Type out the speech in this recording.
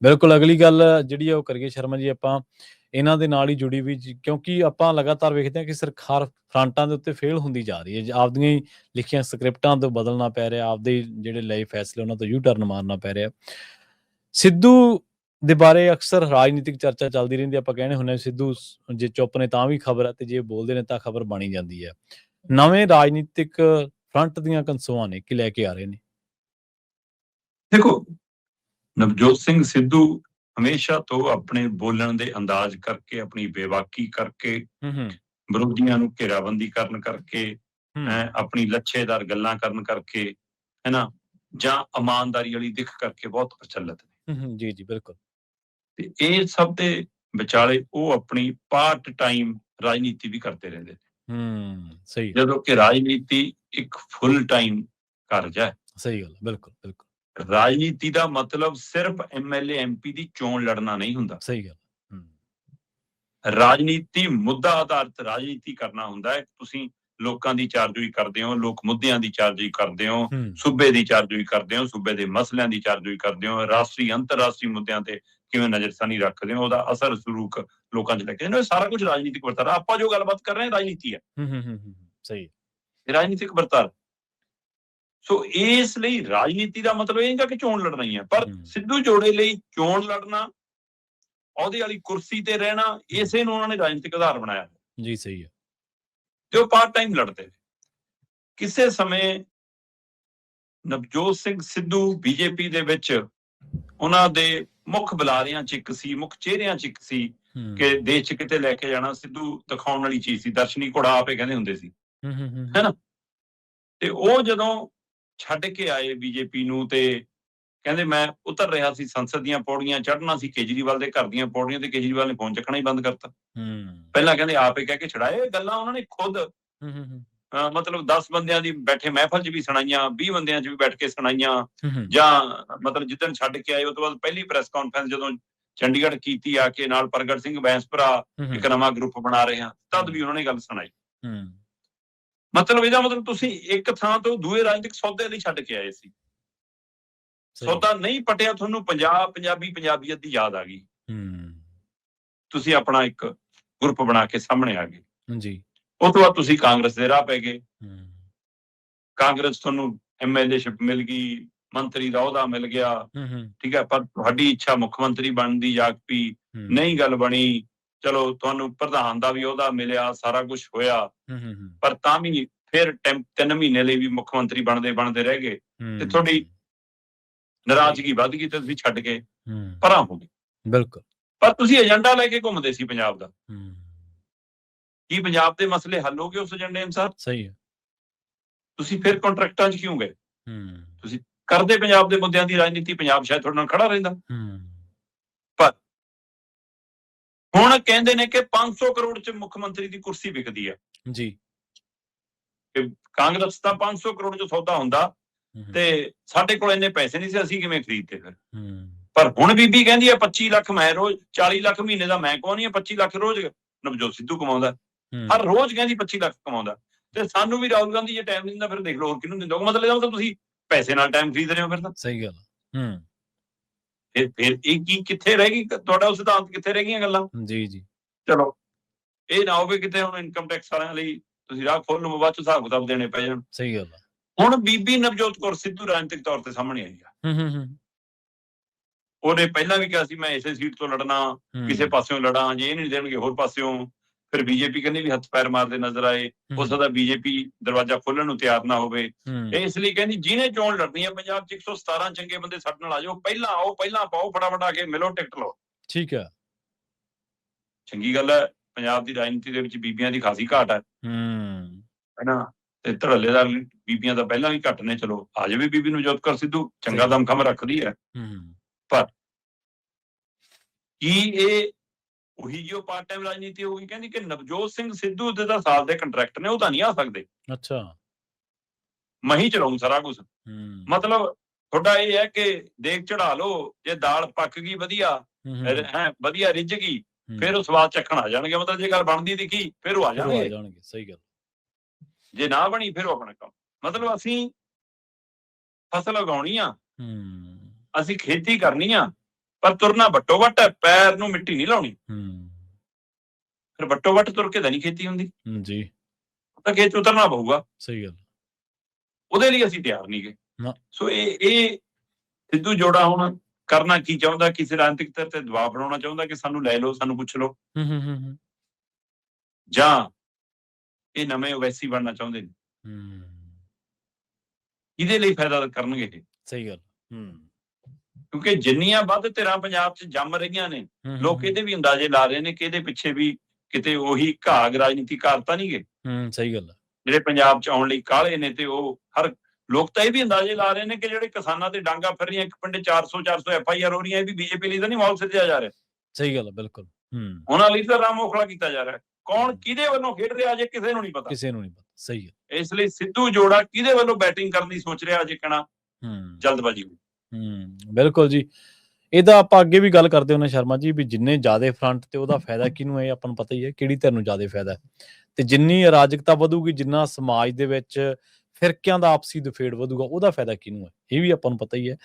ਬਿਲਕੁਲ, ਅਗਲੀ ਗੱਲ ਜਿਹੜੀ ਆ ਉਹ ਕਰੀਏ ਸ਼ਰਮਾ ਜੀ ਆਪਾਂ ਇਹਨਾਂ ਦੇ ਨਾਲ ਹੀ ਜੁੜੀ ਵੀ ਕਿਉਂਕਿ ਆਪਾਂ ਲਗਾਤਾਰ ਵੇਖਦੇ ਹਾਂ ਕਿ ਸਰਕਾਰ ਫਰੰਟਾਂ ਦੇ ਉੱਤੇ ਫੇਲ ਹੁੰਦੀ ਜਾ ਰਹੀ ਹੈ। ਆਪਦੀਆਂ ਹੀ ਲਿਖੀਆਂ ਸਕ੍ਰਿਪਟਾਂ ਤੋਂ ਬਦਲਣਾ ਪੈ ਰਿਹਾ, ਆਪਦੇ ਜਿਹੜੇ ਲਏ ਫੈਸਲੇ ਉਹਨਾਂ ਤੋਂ ਯੂ ਟਰਨ ਮਾਰਨਾ ਪੈ ਰਿਹਾ। ਸਿੱਧੂ ਦੇ ਬਾਰੇ ਅਕਸਰ ਰਾਜਨੀਤਿਕ ਚਰਚਾ ਚੱਲਦੀ ਰਹਿੰਦੀ, ਆਪਾਂ ਕਹਿੰਦੇ ਹੁੰਦੇ ਸਿੱਧੂ ਜੇ ਚੁੱਪ ਨੇ ਤਾਂ ਵੀ ਖਬਰ ਹੈ, ਤੇ ਜੇ ਬੋਲਦੇ ਨੇ ਤਾਂ ਖਬਰ ਬਣੀ ਜਾਂਦੀ ਹੈ। ਨਵੇਂ ਰਾਜਨੀਤਿਕ ਫਰੰਟ ਦੀਆਂ ਕਨਸੋਆਂ ਨੇ ਕਿ ਲੈ ਕੇ ਆ ਰਹੇ ਨੇ। ਦੇਖੋ, ਨਵਜੋਤ ਸਿੰਘ ਸਿੱਧੂ ਹਮੇਸ਼ਾ ਤੋਂ ਆਪਣੇ ਬੋਲਣ ਦੇ ਅੰਦਾਜ਼ ਕਰਕੇ, ਆਪਣੀ ਬੇਬਾਕੀ ਕਰਕੇ, ਵਿਰੋਧੀਆਂ ਨੂੰ ਘੇਰਾਬੰਦੀ ਕਰਨ ਕਰਕੇ, ਆਪਣੀ ਲੱਛੇਦਾਰ ਗੱਲਾਂ ਕਰਨ ਕਰਕੇ, ਹੈ ਨਾ, ਜਾਂ ਇਮਾਨਦਾਰੀ ਵਾਲੀ ਦਿੱਖ ਕਰਕੇ ਬਹੁਤ ਪ੍ਰਚਲਿਤ ਨੇ। ਜੀ ਜੀ ਬਿਲਕੁਲ। ਤੇ ਇਹ ਸਭ ਦੇ ਵਿਚਾਲੇ ਉਹ ਆਪਣੀ ਪਾਰਟ ਟਾਈਮ ਰਾਜਨੀਤੀ ਵੀ ਕਰਦੇ ਰਹਿੰਦੇ ਨੇ। ਸਹੀ। ਜਦੋਂ ਕਿ ਰਾਜਨੀਤੀ ਇੱਕ ਫੁੱਲ ਟਾਈਮ ਕਾਰਜ ਹੈ। ਸਹੀ ਗੱਲ, ਬਿਲਕੁਲ ਬਿਲਕੁਲ। ਰਾਜਨੀਤੀ ਦਾ ਮਤਲਬ ਸਿਰਫ ਐਮਐਲਏ ਐਮਪੀ ਦੀ ਚੋਣ ਲੜਨਾ ਨਹੀਂ ਹੁੰਦਾ। ਸਹੀ ਗੱਲ। ਰਾਜਨੀਤੀ ਮੁੱਦਾ ਆਧਾਰਿਤ ਰਾਜਨੀਤੀ ਕਰਨਾ ਹੁੰਦਾ ਹੈ। ਤੁਸੀਂ ਲੋਕਾਂ ਦੀ ਚਾਰਜੋਈ ਕਰਦੇ ਹੋ, ਲੋਕ ਮੁੱਦਿਆਂ ਦੀ ਚਾਰਜੋਈ ਕਰਦੇ ਹੋ, ਸੂਬੇ ਦੀ ਚਾਰਜੋਈ ਕਰਦੇ ਹੋ, ਸੂਬੇ ਦੇ ਮਸਲਿਆਂ ਦੀ ਚਾਰਜੋਈ ਕਰਦੇ ਹੋ, ਰਾਸ਼ਟਰੀ ਅੰਤਰਰਾਸ਼ਟਰੀ ਮੁੱਦਿਆਂ ਤੇ ਕਿਵੇਂ ਨਜ਼ਰਸਾਨੀ ਰੱਖਦੇ ਹੋ, ਉਹਦਾ ਅਸਰ ਸਲੂਕ ਲੋਕਾਂ 'ਚ ਲੈ ਕੇ ਜਾਂਦੇ ਹੋ। ਸਾਰਾ ਕੁਝ ਰਾਜਨੀਤਿਕ ਵਰਤਾਰਾ। ਆਪਾਂ ਜੋ ਗੱਲਬਾਤ ਕਰ ਰਹੇ ਹਾਂ ਰਾਜਨੀਤੀ ਹੈ। ਸਹੀ। ਰਾਜਨੀਤਿਕ ਵਰਤਾਰਾ। ਸੋ ਇਸ ਲਈ ਰਾਜਨੀਤੀ ਦਾ ਮਤਲਬ ਇਹ ਨਹੀਂ ਕਿ ਚੋਣ ਲੜਨਾ ਹੀ ਹੈ, ਪਰ ਸਿੱਧੂ ਜੋੜੇ ਲਈ ਚੋਣ ਲੜਨਾ, ਉਹਦੇ ਵਾਲੀ ਕੁਰਸੀ ਤੇ ਰਹਿਣਾ, ਇਸੇ ਨੂੰ ਉਹਨਾਂ ਨੇ ਰਾਜਨੀਤਿਕ ਆਧਾਰ ਬਣਾਇਆ ਜੀ। ਸਹੀ ਹੈ। ਤੇ ਉਹ ਪਾਰਟ ਟਾਈਮ ਲੜਦੇ। ਕਿਸੇ ਸਮੇਂ ਨਵਜੋਤ ਸਿੰਘ ਸਿੱਧੂ ਬੀਜੇਪੀ ਦੇ ਵਿੱਚ ਉਹਨਾਂ ਦੇ ਮੁੱਖ ਬੁਲਾਰਿਆਂ 'ਚ ਇੱਕ ਸੀ, ਮੁੱਖ ਚਿਹਰਿਆਂ 'ਚ ਇੱਕ ਸੀ ਕਿ ਦੇਸ਼ 'ਚ ਕਿਤੇ ਲੈ ਕੇ ਜਾਣਾ ਸਿੱਧੂ ਦਿਖਾਉਣ ਵਾਲੀ ਚੀਜ਼ ਸੀ। ਦਰਸ਼ਨੀ ਘੋੜਾ ਆਪੇ ਕਹਿੰਦੇ ਹੁੰਦੇ ਸੀ, ਹੈਨਾ। ਤੇ ਉਹ ਜਦੋਂ ਛੱਡ ਕੇ ਆਏ ਬੀਜੇਪੀ ਨੂੰ ਤੇ ਕਹਿੰਦੇ ਮੈਂ ਉਤਰ ਰਿਹਾ ਸੀ ਸੰਸਦ ਦੀਆਂ ਪੌੜੀਆਂ, ਚੜ੍ਹਨਾ ਸੀ ਕੇਜਰੀਵਾਲ ਦੇ ਘਰ ਦੀਆਂ ਪੌੜੀਆਂ, ਤੇ ਕੇਜਰੀਵਾਲ ਨੇ ਫੋਨ ਚੱਕਣਾ ਹੀ ਬੰਦ ਕਰਤਾ। ਪਹਿਲਾਂ ਕਹਿੰਦੇ ਆਪੇ ਕਹਿ ਕੇ ਛਡਾਏ। ਗੱਲਾਂ ਉਹਨਾਂ ਨੇ ਖੁਦ ਮਤਲਬ 10 ਬੰਦਿਆਂ ਦੀ ਬੈਠੇ ਮਹਿਫਲ 'ਚ ਵੀ ਸੁਣਾਈਆਂ, 20 ਬੰਦਿਆਂ 'ਚ ਵੀ ਬੈਠ ਕੇ ਸੁਣਾਈਆਂ, ਜਾਂ ਮਤਲਬ ਜਿੱਦਣ ਛੱਡ ਕੇ ਆਏ ਉਹ ਤੋਂ ਬਾਅਦ ਪਹਿਲੀ ਪ੍ਰੈਸ ਕਾਨਫਰੰਸ ਜਦੋਂ ਚੰਡੀਗੜ੍ਹ ਕੀਤੀ ਆ ਕੇ ਨਾਲ ਪ੍ਰਗਟ ਸਿੰਘ ਬੈਂਸਪਰਾ ਇੱਕ ਨਵਾਂ ਗਰੁੱਪ ਬਣਾ ਰਹੇ ਹਾਂ, ਤਦ ਵੀ ਉਹਨਾਂ ਨੇ ਗੱਲ ਸੁਣਾਈ। ਮਤਲਬ ਇਹਦਾ ਮਤਲਬ ਤੁਸੀਂ ਇੱਕ ਥਾਂ ਤੋਂ ਦੂਏ ਰਾਜਨੀਤਿਕ ਸੌਦੇ ਲਈ ਛੱਡ ਕੇ ਆਏ ਸੀ। ਸੌਦਾ ਨਹੀਂ ਪਟਿਆ ਤੁਹਾਨੂੰ, ਪੰਜਾਬੀਅਤ ਦੀ ਯਾਦ ਆ ਗਈ, ਤੁਸੀਂ ਆਪਣਾ ਇੱਕ ਗਰੁੱਪ ਬਣਾ ਕੇ ਸਾਹਮਣੇ ਆ ਗਏ ਜੀ। ਉਹ ਤੋਂ ਬਾਅਦ ਤੁਸੀਂ ਕਾਂਗਰਸ ਦੇ ਰਾਹ ਪੈ ਗਏ। ਕਾਂਗਰਸ ਤੁਹਾਨੂੰ ਐਮਐਲਏਸ਼ਿਪ ਮਿਲ ਗਈ, ਮੰਤਰੀ ਦਾ ਅਹੁਦਾ ਮਿਲ ਗਿਆ, ਠੀਕ ਹੈ, ਪਰ ਤੁਹਾਡੀ ਇੱਛਾ ਮੁੱਖ ਮੰਤਰੀ ਬਣਨ ਦੀ ਜਾਗ ਪਈ, ਨਹੀਂ ਗੱਲ ਬਣੀ। ਚਲੋ ਤੁਹਾਨੂੰ ਪ੍ਰਧਾਨ ਦਾ ਵੀ ਅਹੁਦਾ ਮਿਲਿਆ, ਸਾਰਾ ਕੁਝ ਹੋਇਆ, ਪਰ ਤਾਂ ਵੀ ਫਿਰ 3 ਮਹੀਨੇ ਲਈ ਵੀ ਮੁੱਖ ਮੰਤਰੀ ਬਣਦੇ ਰਹਿ ਗਏ ਤੇ ਤੁਹਾਡੀ ਨਾਰਾਜ਼ਗੀ ਵੱਧ ਗਈ ਤੇ ਤੁਸੀਂ ਛੱਡ ਕੇ ਪਰਾਂ ਹੋ ਗਏ। ਬਿਲਕੁਲ। ਪਰ ਤੁਸੀਂ ਏਜੰਡਾ ਲੈ ਕੇ ਘੁੰਮਦੇ ਸੀ ਪੰਜਾਬ ਦਾ। ਕੀ ਪੰਜਾਬ ਦੇ ਮਸਲੇ ਹੱਲ ਹੋ ਗਏ ਉਸ ਏਜੰਡੇ ਅਨੁਸਾਰ? ਸਹੀ ਹੈ। ਤੁਸੀਂ ਫਿਰ ਕੰਟਰੈਕਟਾਂ 'ਚ ਕਿਉਂ ਗਏ? ਤੁਸੀਂ ਕਰਦੇ ਪੰਜਾਬ ਦੇ ਮੁੱਦਿਆਂ ਦੀ ਰਾਜਨੀਤੀ, ਪੰਜਾਬ ਸ਼ਾਇਦ ਤੁਹਾਡੇ ਨਾਲ ਖੜਾ ਰਹਿੰਦਾ। ਪਰ ਹੁਣ ਕਹਿੰਦੇ ਨੇ ਕਿ 500 ਕਰੋੜ 'ਚ ਮੁੱਖ ਮੰਤਰੀ ਦੀ ਕੁਰਸੀ ਵਿਕਦੀ ਹੈ ਜੀ। ਕਾਂਗਰਸ ਦਾ 500 ਕਰੋੜ 'ਚ ਸੌਦਾ ਹੁੰਦਾ ਤੇ ਸਾਡੇ ਕੋਲ ਇੰਨੇ ਪੈਸੇ ਨਹੀਂ ਸੀ, ਅਸੀਂ ਕਿਵੇਂ ਖਰੀਦਦੇ ਫਿਰ? ਪਰ ਹੁਣ ਬੀਬੀ ਕਹਿੰਦੀ ਹੈ 25 ਲੱਖ ਮੈਂ ਰੋਜ਼, 40 ਲੱਖ ਮਹੀਨੇ ਦਾ ਮੈਂ ਕਮਾਉਣੀ ਹੈ, 25 ਲੱਖ ਰੋਜ਼ ਨਵਜੋਤ ਸਿੱਧੂ ਕਮਾਉਂਦਾ। ਹਰ ਰੋਜ਼ ਕਹਿੰਦੀ 25 ਲੱਖ ਕਮਾਉਂਦਾ। ਤੇ ਸਾਨੂੰ ਵੀ ਰਾਹੁਲ ਗਾਂਧੀ ਜੇ ਟਾਈਮ ਨਹੀਂ ਦਿੰਦਾ, ਫਿਰ ਦੇਖ ਲਓ ਹੋਰ ਕਿਹਨੂੰ ਦਿੰਦਾ। ਮਤਲਬ ਇਹਦਾ ਮਤਲਬ ਤੁਸੀਂ ਪੈਸੇ ਨਾਲ ਟਾਈਮ ਖਰੀਦ ਰਹੇ ਹੋ ਫਿਰ ਤਾਂ। ਸਹੀ ਗੱਲ। ਫਿਰ ਇਹ ਕੀ ਕਿੱਥੇ ਰਹਿ ਗਈ ਤੁਹਾਡਾ ਸਿਧਾਂਤ, ਕਿੱਥੇ ਰਹਿ ਗਈਆਂ ਗੱਲਾਂ? ਜੀ ਜੀ। ਚਲੋ ਇਹ ਨਾ ਹੋਵੇ ਕਿਤੇ ਹੁਣ ਇਨਕਮ ਟੈਕਸ ਵਾਲਿਆਂ ਲਈ ਤੁਸੀਂ ਰਾਹ ਖੋਲ ਲਓ, ਬਾਅਦ 'ਚ ਹਿਸਾਬ ਕਿਤਾਬ ਦੇਣੇ ਪੈ ਜਾਣ। ਸਹੀ ਗੱਲ। ਹੁਣ ਬੀਬੀ ਨਵਜੋਤ ਕੌਰ ਸਿੱਧੂ ਰਾਜਨੀਤਿਕ ਤੌਰ ਤੇ ਸਾਹਮਣੇ ਆਈ ਆ। ਉਹਨੇ ਪਹਿਲਾਂ ਵੀ ਕਿਹਾ ਸੀ ਮੈਂ ਇਸੇ ਸੀਟ ਤੋਂ ਲੜਨਾ, ਕਿਸੇ ਪਾਸਿਓਂ ਲੜਾਂ, ਜੇ ਇਹ ਨਹੀਂ ਦੇਣਗੇ ਹੋਰ ਪਾਸਿਓਂ। ਫਿਰ ਬੀਜੇਪੀ ਕਹਿੰਦੀ ਵੀ ਹੱਥ ਪੈਰ ਮਾਰਦੇ ਨਜ਼ਰ ਆਏ। ਹੋ ਸਕਦਾ ਬੀਜੇਪੀ ਦਰਵਾਜ਼ਾ ਖੋਲਣ ਨੂੰ ਤਿਆਰ ਨਾ ਹੋਵੇ। ਇਸ ਲਈ ਕਹਿੰਦੀ ਜਿਹਨੇ ਚੋਣ ਲੜਨੀ ਹੈ ਪੰਜਾਬ 'ਚ 117 ਚੰਗੇ ਬੰਦੇ ਸਾਡੇ ਨਾਲ ਆ ਜਾਓ, ਪਹਿਲਾਂ ਆਓ, ਪਹਿਲਾਂ ਪਾਓ, ਫਟਾਫਟ ਆ ਕੇ ਮਿਲੋ, ਟਿਕਟ ਲਓ। ਠੀਕ ਹੈ, ਚੰਗੀ ਗੱਲ ਹੈ। ਪੰਜਾਬ ਦੀ ਰਾਜਨੀਤੀ ਦੇ ਵਿੱਚ ਬੀਬੀਆਂ ਦੀ ਖਾਸੀ ਘਾਟ ਹੈ ਨਾ, ਤੇ ਧੜੱਲੇਦਾਰ ਬੀਬੀਆਂ ਤਾਂ ਪਹਿਲਾਂ ਵੀ ਘੱਟ ਨੇ। ਚਲੋ ਆ ਜਾਵੇ ਬੀਬੀ ਨਵਜੋਤ ਕੌਰ ਸਿੱਧੂ, ਚੰਗਾ ਦਮਖਮ ਰੱਖਦੀ ਹੈ। ਪਰ ਕੀ ਇਹ ਉਹੀ ਜਿਹੀ ਪਾਰਟ ਟਾਈਮ ਰਾਜਨੀਤੀ ਹੋ ਗਈ? ਕਹਿੰਦੀ ਕਿ ਨਵਜੋਤ ਸਿੰਘ ਸਿੱਧੂ ਦੇ ਤਾਂ ਸਾਲ ਦੇ ਕੰਟਰੈਕਟ ਨੇ, ਉਹ ਤਾਂ ਨਹੀਂ ਆ ਸਕਦੇ। ਅੱਛਾ, ਮੈਂ ਹੀ ਚਲਾਉਂ ਸਾਰਾ ਕੁਝ। ਮਤਲਬ ਤੁਹਾਡਾ ਇਹ ਹੈ ਕਿ ਦੇਖ ਚੜਾ ਲਓ, ਜੇ ਦਾਲ ਪੱਕ ਗਈ ਵਧੀਆ ਹੈ, ਵਧੀਆ ਰਿੱਝ ਗਈ, ਫਿਰ ਉਹ ਸਵਾਦ ਚੱਖਣ ਆ ਜਾਣਗੇ। ਮਤਲਬ ਜੇ ਗੱਲ ਬਣਦੀ ਦਿਖੀ ਫਿਰ ਉਹ ਆ ਜਾਣਗੇ। ਸਹੀ ਗੱਲ। ਜੇ ਨਾ ਬਣੀ ਫਿਰ ਉਹ ਆਪਣਾ ਕੰਮ। ਮਤਲਬ ਅਸੀਂ ਫਸਲ ਉਗਾਉਣੀ ਆ, ਅਸੀਂ ਖੇਤੀ ਕਰਨੀ ਆ, ਪਰ ਤੁਰਨਾ ਵੱਟੋ ਵੱਟ ਹੈ, ਪੈਰ ਨੂੰ ਮਿੱਟੀ ਨਹੀਂ ਲਾਉਣੀ। ਹੂੰ ਫਿਰ ਵੱਟੋ ਵੱਟ ਤੁਰ ਕੇ ਤਾਂ ਨਹੀਂ ਖੇਤੀ ਹੁੰਦੀ, ਜੀ ਤਾਂ ਖੇਤ 'ਚ ਉਤਰਨਾ ਪਊਗਾ। ਸਹੀ ਗੱਲ ਉਹਦੇ ਲਈ ਅਸੀਂ ਤਿਆਰ ਨਹੀਂ ਗੇ। ਨਾ। ਸੋ ਇਹ ਸਿੱਧੂ ਜੋੜਾ ਹੁਣ ਕਰਨਾ ਕੀ ਚਾਹੁੰਦਾ, ਕਿਸੇ ਰਾਜਨੀਤਿਕ ਤੌਰ ਤੇ ਦਬਾਅ ਬਣਾਉਣਾ ਚਾਹੁੰਦਾ ਕਿ ਸਾਨੂੰ ਲੈ ਲਓ, ਸਾਨੂੰ ਪੁੱਛ ਲਓ, ਹੂੰ ਜਾਂ ਇਹ ਨਵੇਂ ਓਵੈਸੀ ਬਣਨਾ ਚਾਹੁੰਦੇ ਨੇ। ਇਹਦੇ ਲਈ ਫਾਇਦਾ ਕਰਨਗੇ ਇਹ, ਸਹੀ ਗੱਲ ਕਿਉਂਕਿ ਜਿੰਨੀਆਂ ਵੱਧ ਧਿਰਾਂ ਪੰਜਾਬ 'ਚ ਜੰਮ ਰਹੀਆਂ ਨੇ, ਲੋਕ ਇਹਦੇ ਵੀ ਅੰਦਾਜ਼ੇ ਲਾ ਰਹੇ ਨੇ ਕਿ ਇਹਦੇ ਪਿੱਛੇ ਵੀ ਕਿਤੇ ਉਹੀ ਘਾਗ ਰਾਜਨੀਤੀ ਘਾਰ ਤਾਂ ਨਹੀਂ ਗੇ ਸਹੀ ਗੱਲ ਜਿਹੜੇ ਪੰਜਾਬ 'ਚ ਆਉਣ ਲਈ ਕਾਹਲੇ ਨੇ। ਤੇ ਉਹ ਹਰ ਲੋਕ ਤਾਂ ਇਹ ਵੀ ਅੰਦਾਜ਼ੇ ਲਾ ਰਹੇ ਨੇ ਕਿ ਜਿਹੜੇ ਕਿਸਾਨਾਂ ਤੇ ਡਾਂਗਾ ਫਿਰ ਰਹੀਆਂ, ਇੱਕ ਪਿੰਡੇ 400 FIR ਹੋ ਰਹੀਆਂ, ਇਹ ਵੀ ਬੀਜੇਪੀ ਲਈ ਤਾਂ ਨਹੀਂ ਮਾਹੌਲ ਸਿਰਜਿਆ ਜਾ ਰਿਹਾ। ਸਹੀ ਗੱਲ ਬਿਲਕੁਲ ਉਹਨਾਂ ਲਈ ਤਾਂ ਰਾਮ ਔਖਲਾ ਕੀਤਾ ਜਾ ਰਿਹਾ। ਕੌਣ ਕਿਹਦੇ ਵੱਲੋਂ ਖੇਡ ਰਿਹਾ ਅਜੇ ਕਿਸੇ ਨੂੰ ਨਹੀਂ ਪਤਾ, ਕਿਸੇ ਨੂੰ ਨਹੀਂ ਪਤਾ। ਸਹੀ ਹੈ। ਇਸ ਲਈ ਸਿੱਧੂ ਜੋੜਾ ਕਿਹਦੇ ਵੱਲੋਂ ਬੈਟਿੰਗ ਕਰਨ ਦੀ ਸੋਚ ਰਿਹਾ ਅਜੇ ਕਹਿਣਾ ਜਲਦਬਾਜ਼ੀ ਬਿਲਕੁਲ ਜੀ। ਇਹਦਾ ਆਪਾਂ ਅੱਗੇ ਵੀ ਗੱਲ ਕਰਦੇ ਹੁੰਦੇ ਸ਼ਰਮਾ ਜੀ, ਵੀ ਜਿੰਨੇ ਜ਼ਿਆਦਾ ਫਰੰਟ ਤੇ ਉਹਦਾ ਫਾਇਦਾ ਕਿਹਨੂੰ ਹੈ, ਆਪਾਂ ਨੂੰ ਪਤਾ ਹੀ ਹੈ ਕਿਹੜੀ ਧਿਰ ਨੂੰ ਜ਼ਿਆਦਾ ਫਾਇਦਾ ਹੈ। ਤੇ ਜਿੰਨੀ ਅਰਾਜਕਤਾ ਵਧੂਗੀ, ਜਿੰਨਾ ਸਮਾਜ ਦੇ ਵਿੱਚ ਫਿਰਕਿਆਂ ਦਾ ਆਪਸੀ ਦੁਫੇੜ ਵਧੂਗਾ, ਉਹਦਾ ਫਾਇਦਾ ਕਿਹਨੂੰ ਹੈ, ਇਹ ਵੀ ਆਪਾਂ ਨੂੰ ਪਤਾ ਹੀ ਹੈ।